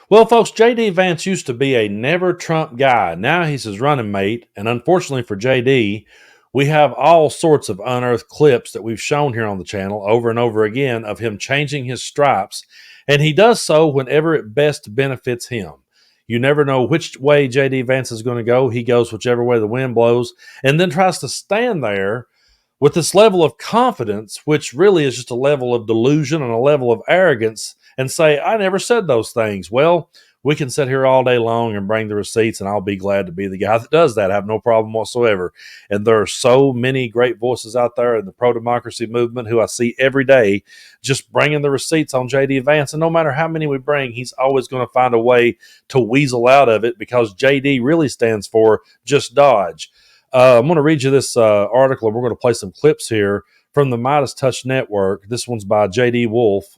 Well, folks, JD Vance used to be a never Trump guy. Now he's his running mate. And unfortunately for JD, we have all sorts of unearthed clips that we've shown here on the channel over and over again of him changing his stripes. And he does so whenever it best benefits him. You never know which way JD Vance is going to go. He goes whichever way the wind blows and then tries to stand there with this level of confidence, which really is just a level of delusion and a level of arrogance, and say, I never said those things. Well, we can sit here all day long and bring the receipts, and I'll be glad to be the guy that does that. I have no problem whatsoever. And there are so many great voices out there in the pro-democracy movement who I see every day just bringing the receipts on JD Vance. And no matter how many we bring, he's always going to find a way to weasel out of it because JD really stands for just dodge. I'm going to read you this article, and we're going to play some clips here from the Midas Touch Network. This one's by JD Wolf.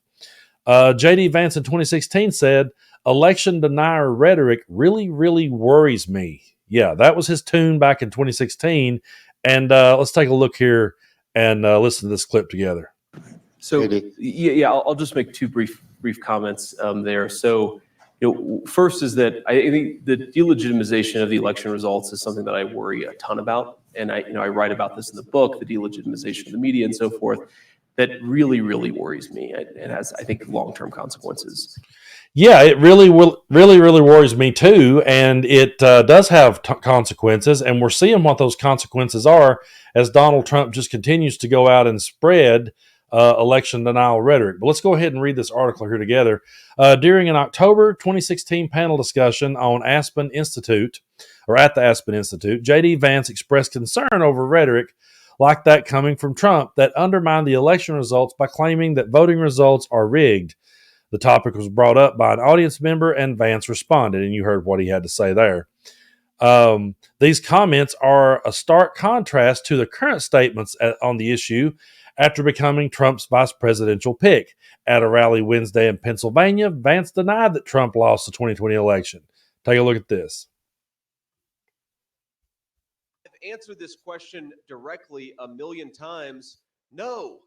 JD Vance in 2016 said, election denier rhetoric really, really worries me. Yeah, that was his tune back in 2016. And let's take a look here and listen to this clip together. So, yeah, I'll just make two brief comments there. So, first is that I think the delegitimization of the election results is something that I worry a ton about. And I write about this in the book, the delegitimization of the media and so forth. That really, really worries me. It has, I think, long-term consequences. Yeah, it really worries me too. And it does have consequences. And we're seeing what those consequences are as Donald Trump just continues to go out and spread election denial rhetoric. But let's go ahead and read this article here together. During an October 2016 panel discussion on Aspen Institute, or at the Aspen Institute, JD Vance expressed concern over rhetoric like that coming from Trump that undermined the election results by claiming that voting results are rigged. The topic was brought up by an audience member, and Vance responded, and you heard what he had to say there. These comments are a stark contrast to the current statements on the issue after becoming Trump's vice presidential pick. At a rally Wednesday in Pennsylvania, Vance denied that Trump lost the 2020 election. Take a look at this. I've answered this question directly a million times. No,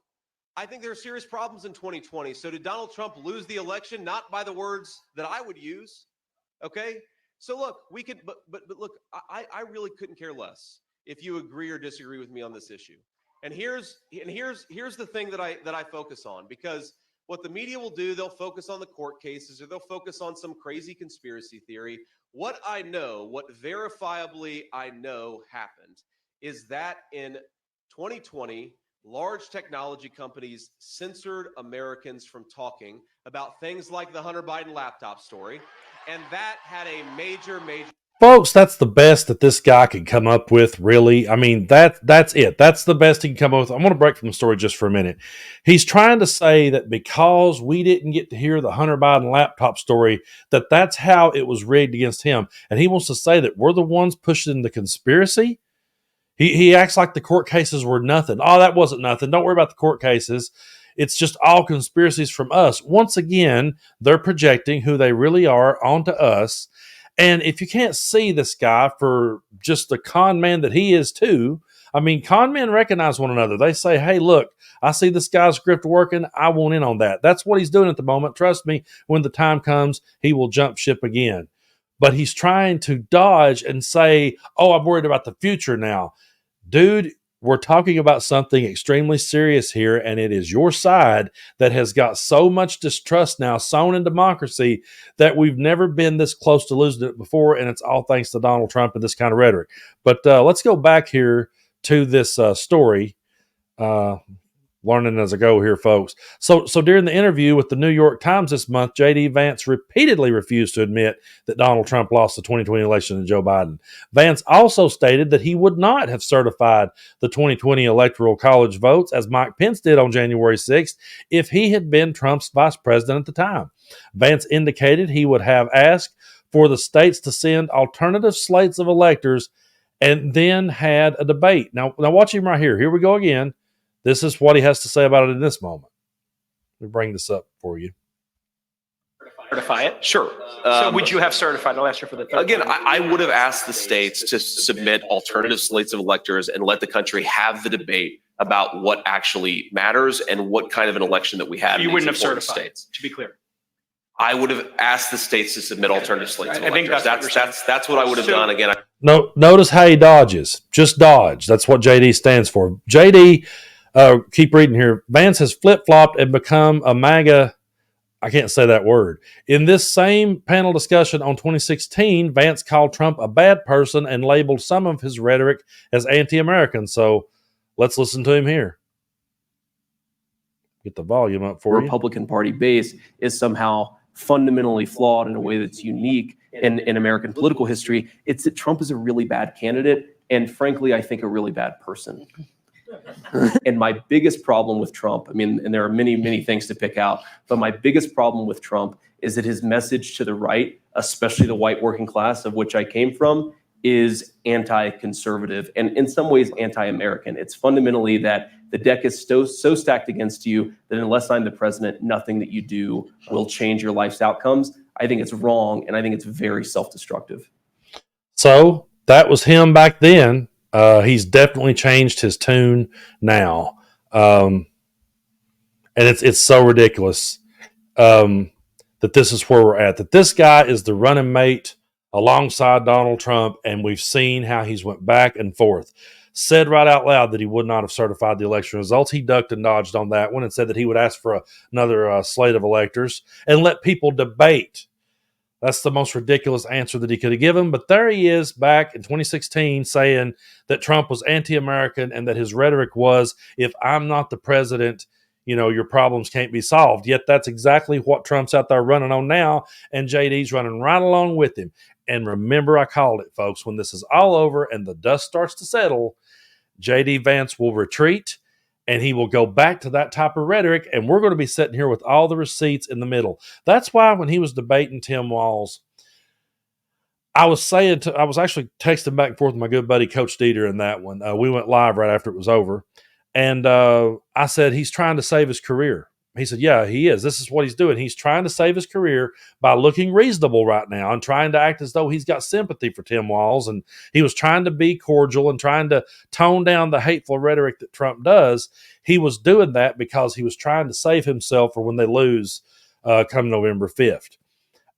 I think there are serious problems in 2020. So did Donald Trump lose the election? Not by the words that I would use. Okay. So look, we could, but look, I really couldn't care less if you agree or disagree with me on this issue. And here's the thing that I focus on, because what the media will do, they'll focus on the court cases or they'll focus on some crazy conspiracy theory. What I know, what verifiably I know happened is that in 2020, large technology companies censored Americans from talking about things like the Hunter Biden laptop story. And that had a major Folks, that's the best that this guy could come up with, really. I mean, that's it. That's the best he can come up with. I'm going to break from the story just for a minute. He's trying to say that because we didn't get to hear the Hunter Biden laptop story, that's how it was rigged against him. And he wants to say that we're the ones pushing the conspiracy. He acts like the court cases were nothing. Oh, that wasn't nothing. Don't worry about the court cases. It's just all conspiracies from us. Once again, they're projecting who they really are onto us. And if you can't see this guy for just the con man that he is too, I mean, con men recognize one another. They say, hey, look, I see this guy's script working. I want in on that. That's what he's doing at the moment. Trust me, when the time comes, he will jump ship again. But he's trying to dodge and say, oh, I'm worried about the future now. Dude, we're talking about something extremely serious here, and it is your side that has got so much distrust now sown in democracy that we've never been this close to losing it before, and it's all thanks to Donald Trump and this kind of rhetoric. But let's go back here to this story. Learning as I go here, folks. So during the interview with the New York Times this month, JD Vance repeatedly refused to admit that Donald Trump lost the 2020 election to Joe Biden. Vance also stated that he would not have certified the 2020 Electoral College votes, as Mike Pence did on January 6th, if he had been Trump's vice president at the time. Vance indicated he would have asked for the states to send alternative slates of electors and then had a debate. Now watch him right here. Here we go again. This is what he has to say about it in this moment. Let me bring this up for you. Certify it? Sure. So would you have certified? I'll ask you for the third Again, time. I would have asked the states to submit alternative slates of electors and let the country have the debate about what actually matters and what kind of an election that we had. You wouldn't have certified certified, to be clear. I would have asked the states to submit alternative slates of I think electors. that's That's what I would have done. Again, No, notice how he dodges. Just dodge. That's what JD stands for. JD, keep reading here. Vance has flip flopped and become a MAGA. I can't say that word. In this same panel discussion on 2016, Vance called Trump a bad person and labeled some of his rhetoric as anti-American. So let's listen to him here. Get the volume up for you. Republican Party base is somehow fundamentally flawed in a way that's unique in American political history. It's that Trump is a really bad candidate, and frankly, I think a really bad person. And my biggest problem with Trump, I mean, and there are many, many things to pick out, but my biggest problem with Trump is that his message to the right, especially the white working class of which I came from, is anti-conservative and in some ways anti-American. It's fundamentally that the deck is so stacked against you that unless I'm the president, nothing that you do will change your life's outcomes. I think it's wrong, and I think it's very self-destructive. So that was him back then. He's definitely changed his tune now. And it's so ridiculous that this is where we're at, that this guy is the running mate alongside Donald Trump, and we've seen how he's went back and forth. Said right out loud that he would not have certified the election results. He ducked and dodged on that one and said that he would ask for another slate of electors and let people debate. That's the most ridiculous answer that he could have given. But there he is back in 2016 saying that Trump was anti-American and that his rhetoric was, if I'm not the president, your problems can't be solved. Yet that's exactly what Trump's out there running on now, and JD's running right along with him. And remember, I called it, folks, when this is all over and the dust starts to settle, JD Vance will retreat and he will go back to that type of rhetoric, and we're going to be sitting here with all the receipts in the middle. That's why when he was debating Tim Walz, I was actually texting back and forth with my good buddy Coach Dieter in that one. We went live right after it was over, and I said, he's trying to save his career. He said, yeah, he is. This is what he's doing. He's trying to save his career by looking reasonable right now and trying to act as though he's got sympathy for Tim Walz. And he was trying to be cordial and trying to tone down the hateful rhetoric that Trump does. He was doing that because he was trying to save himself for when they lose come November 5th.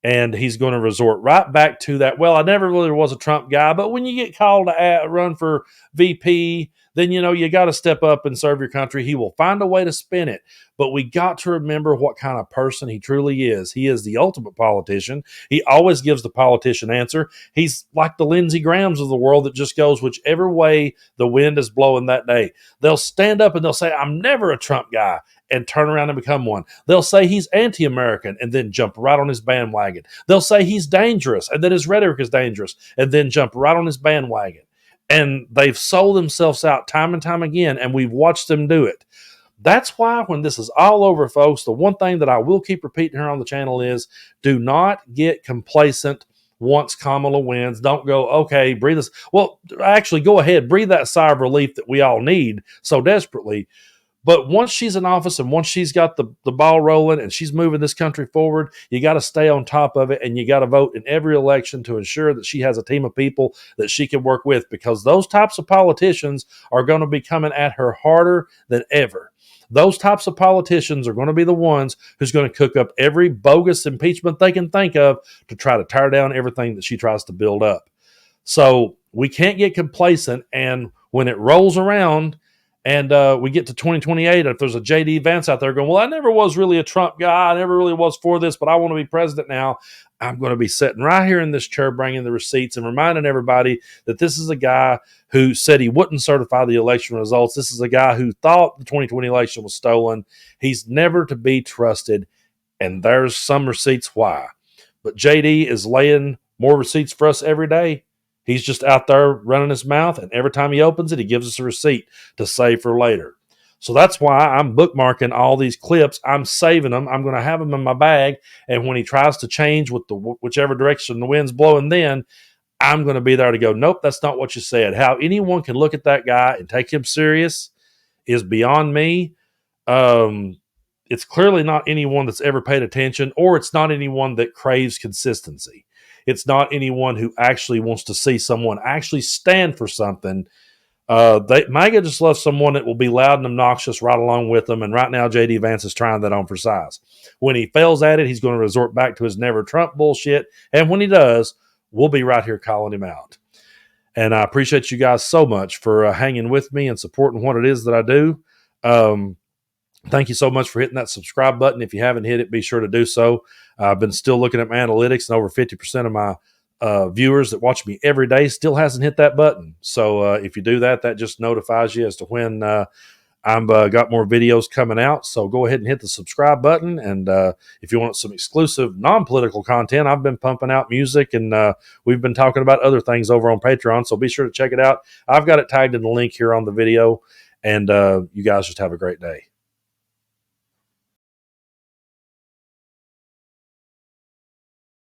And he's going to resort right back to that. Well, I never really was a Trump guy, but when you get called to run for VP, then, you got to step up and serve your country. He will find a way to spin it. But we got to remember what kind of person he truly is. He is the ultimate politician. He always gives the politician answer. He's like the Lindsey Grahams of the world that just goes whichever way the wind is blowing that day. They'll stand up and they'll say, I'm never a Trump guy, and turn around and become one. They'll say he's anti-American and then jump right on his bandwagon. They'll say he's dangerous and that his rhetoric is dangerous and then jump right on his bandwagon. And they've sold themselves out time and time again, and we've watched them do it. That's why when this is all over, folks, the one thing that I will keep repeating here on the channel is do not get complacent once Kamala wins. Don't go, okay, breathe this. Well, actually, go ahead, breathe that sigh of relief that we all need so desperately. But once she's in office and once she's got the ball rolling and she's moving this country forward, you got to stay on top of it, and you got to vote in every election to ensure that she has a team of people that she can work with, because those types of politicians are going to be coming at her harder than ever. Those types of politicians are going to be the ones who's going to cook up every bogus impeachment they can think of to try to tear down everything that she tries to build up. So we can't get complacent, and when it rolls around, and we get to 2028, if there's a JD Vance out there going, well, I never was really a Trump guy. I never really was for this, but I want to be president now. I'm going to be sitting right here in this chair bringing the receipts and reminding everybody that this is a guy who said he wouldn't certify the election results. This is a guy who thought the 2020 election was stolen. He's never to be trusted, and there's some receipts why. But JD is laying more receipts for us every day. He's just out there running his mouth, and every time he opens it, he gives us a receipt to save for later. So that's why I'm bookmarking all these clips. I'm saving them. I'm going to have them in my bag, and when he tries to change with whichever direction the wind's blowing, then I'm going to be there to go, nope, that's not what you said. How anyone can look at that guy and take him serious is beyond me. It's clearly not anyone that's ever paid attention, or it's not anyone that craves consistency. It's not anyone who actually wants to see someone actually stand for something MAGA just loves someone that will be loud and obnoxious right along with them. And right now, JD Vance is trying that on for size. When he fails at it, he's going to resort back to his never Trump bullshit. And when he does, we'll be right here calling him out. And I appreciate you guys so much for hanging with me and supporting what it is that I do. Thank you so much for hitting that subscribe button. If you haven't hit it, be sure to do so. I've been still looking at my analytics, and over 50% of my viewers that watch me every day still hasn't hit that button. So if you do that, that just notifies you as to when I've got more videos coming out. So go ahead and hit the subscribe button. And if you want some exclusive non-political content, I've been pumping out music, and we've been talking about other things over on Patreon. So be sure to check it out. I've got it tagged in the link here on the video. And you guys just have a great day.